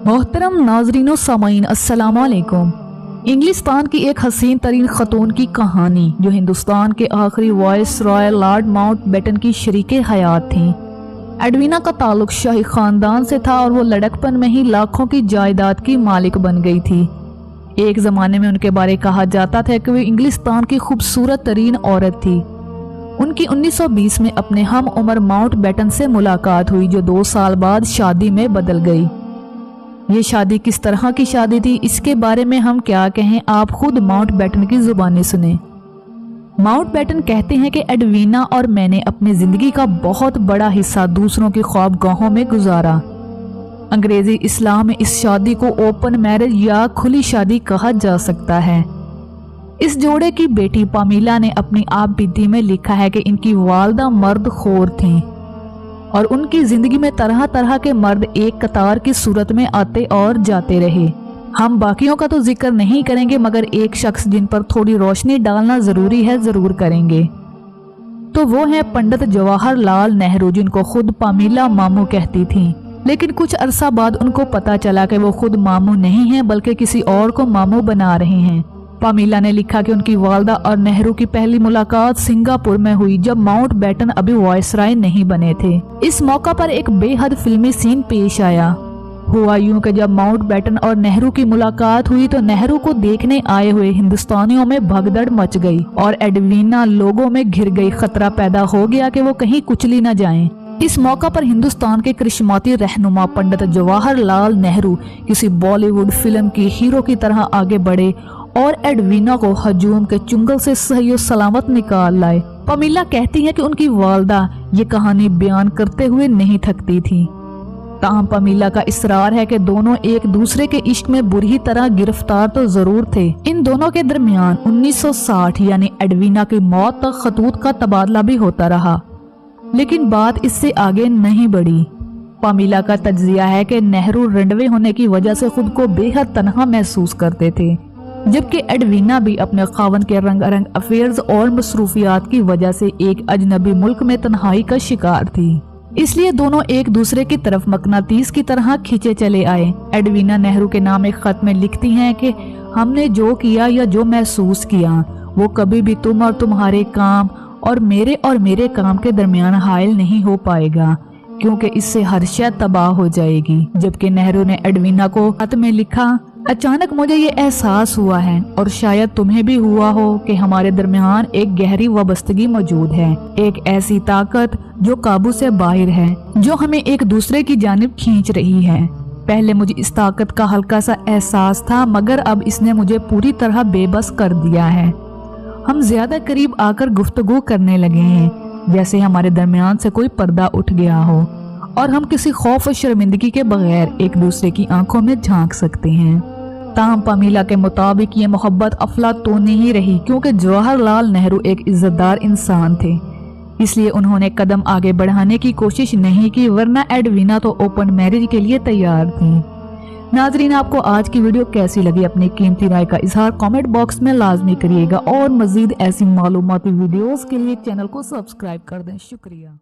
मोहतरम नाजरीन और सामाईन अस्सलाम वालेकुम। इंग्लिस्तान की एक हसीन तरीन खतून की कहानी जो हिंदुस्तान के आखिरी वाइस रॉय लॉर्ड माउंटबेटन की शरीके हयात थी। एडवीना का ताल्लुक शाही खानदान से था और वो लड़कपन में ही लाखों की जायदाद की मालिक बन गई थी। एक ज़माने में उनके बारे कहा जाता था कि वे इंग्लिस्तान की खूबसूरत तरीन औरत थी। उनकी 1920 में अपने हम उम्र माउंटबेटन से मुलाकात हुई जो 2 साल बाद शादी में बदल गई। ये शादी किस तरह की शादी थी, इसके बारे में हम क्या कहें, आप खुद माउंटबेटन की जुबानी सुने। माउंटबेटन कहते हैं कि एडवीना और मैंने अपनी जिंदगी का बहुत बड़ा हिस्सा दूसरों की ख्वाबगाहों में गुजारा। अंग्रेजी इस्लाम में इस शादी को ओपन मैरिज या खुली शादी कहा जा सकता है। इस जोड़े की बेटी पामीला ने अपनी आप बीती में लिखा है कि इनकी वालदा मर्द खोर थीं और उनकी जिंदगी में तरह तरह के मर्द एक कतार की सूरत में आते और जाते रहे। हम बाकियों का तो जिक्र नहीं करेंगे मगर एक शख्स जिन पर थोड़ी रोशनी डालना जरूरी है जरूर करेंगे, तो वो है पंडित जवाहरलाल नेहरू, जिनको खुद पामीला मामू कहती थी। लेकिन कुछ अरसा बाद उनको पता चला कि वो खुद मामू नहीं हैं बल्कि किसी और को मामू बना रहे हैं। पामीला ने लिखा कि उनकी वालदा और नेहरू की पहली मुलाकात सिंगापुर में हुई जब माउंटबेटन अभी वायसराय नहीं बने थे। इस मौका पर एक बेहद फिल्मी सीन पेश आया। हुआ यूं कि जब माउंटबेटन और नेहरू की मुलाकात हुई तो नेहरू को देखने आए हुए हिंदुस्तानियों में भगदड़ मच गई और एडवीना लोगों में घिर गई। खतरा पैदा हो गया कि वो कहीं कुचली न जाएं। इस मौका पर हिंदुस्तान के करिश्माती रहनुमा पंडित जवाहरलाल नेहरू किसी बॉलीवुड फिल्म की हीरो की तरह आगे बढ़े और एडवीना को हजूम के चुंगल से सही और सलामत निकाल लाए। पामीला कहती हैं कि उनकी वालदा ये कहानी बयान करते हुए नहीं थकती थी। ताहम पामीला का इसरार है कि दोनों एक दूसरे के इश्क में बुरी तरह गिरफ्तार तो जरूर थे। इन दोनों के दरमियान 1960 यानी एडवीना की मौत तक खतूत का तबादला भी होता रहा, लेकिन बात इससे आगे नहीं बढ़ी। पामीला का तज्जिया है कि नेहरू रंडवे होने की वजह से खुद को बेहद तन्हा महसूस करते थे, जबकि एडवीना भी अपने खावन के रंगारंग अफेयर्स और मसरूफियात की वजह से एक अजनबी मुल्क में तन्हाई का शिकार थी। इसलिए दोनों एक दूसरे की तरफ मकनातीस की तरह खींचे चले आए। एडवीना नेहरू के नाम एक खत में लिखती हैं कि हमने जो किया या जो महसूस किया वो कभी भी तुम और तुम्हारे काम और मेरे काम के दरमियान हायल नहीं हो पाएगा, क्योंकि इससे हर शय तबाह हो जाएगी। जबकि नेहरू ने एडवीना को खत में लिखा, अचानक मुझे ये एहसास हुआ है और शायद तुम्हें भी हुआ हो कि हमारे दरमियान एक गहरी वाबस्तगी मौजूद है, एक ऐसी ताकत जो काबू से बाहर है जो हमें एक दूसरे की जानिब खींच रही है। पहले मुझे इस ताकत का हल्का सा एहसास था मगर अब इसने मुझे पूरी तरह बेबस कर दिया है। हम ज्यादा करीब आकर गुफ्तगू करने लगे हैं, जैसे हमारे दरमियान से कोई पर्दा उठ गया हो और हम किसी खौफ और शर्मिंदगी के बगैर एक दूसरे की आंखों में झांक सकते हैं। ताहम पामीला के मुताबिक ये मोहब्बत अफलातूनी ही रही, क्योंकि जवाहरलाल नेहरू एक इज्जतदार इंसान थे, इसलिए उन्होंने कदम आगे बढ़ाने की कोशिश नहीं की, वरना एडवीना तो ओपन मैरिज के लिए तैयार थी। नाजरीन, आपको आज की वीडियो कैसी लगी, अपनी कीमती राय का इजहार कमेंट बॉक्स में लाजमी करिएगा और मजीद ऐसी मालूमाती वीडियोस के लिए चैनल को सब्सक्राइब कर दें। शुक्रिया।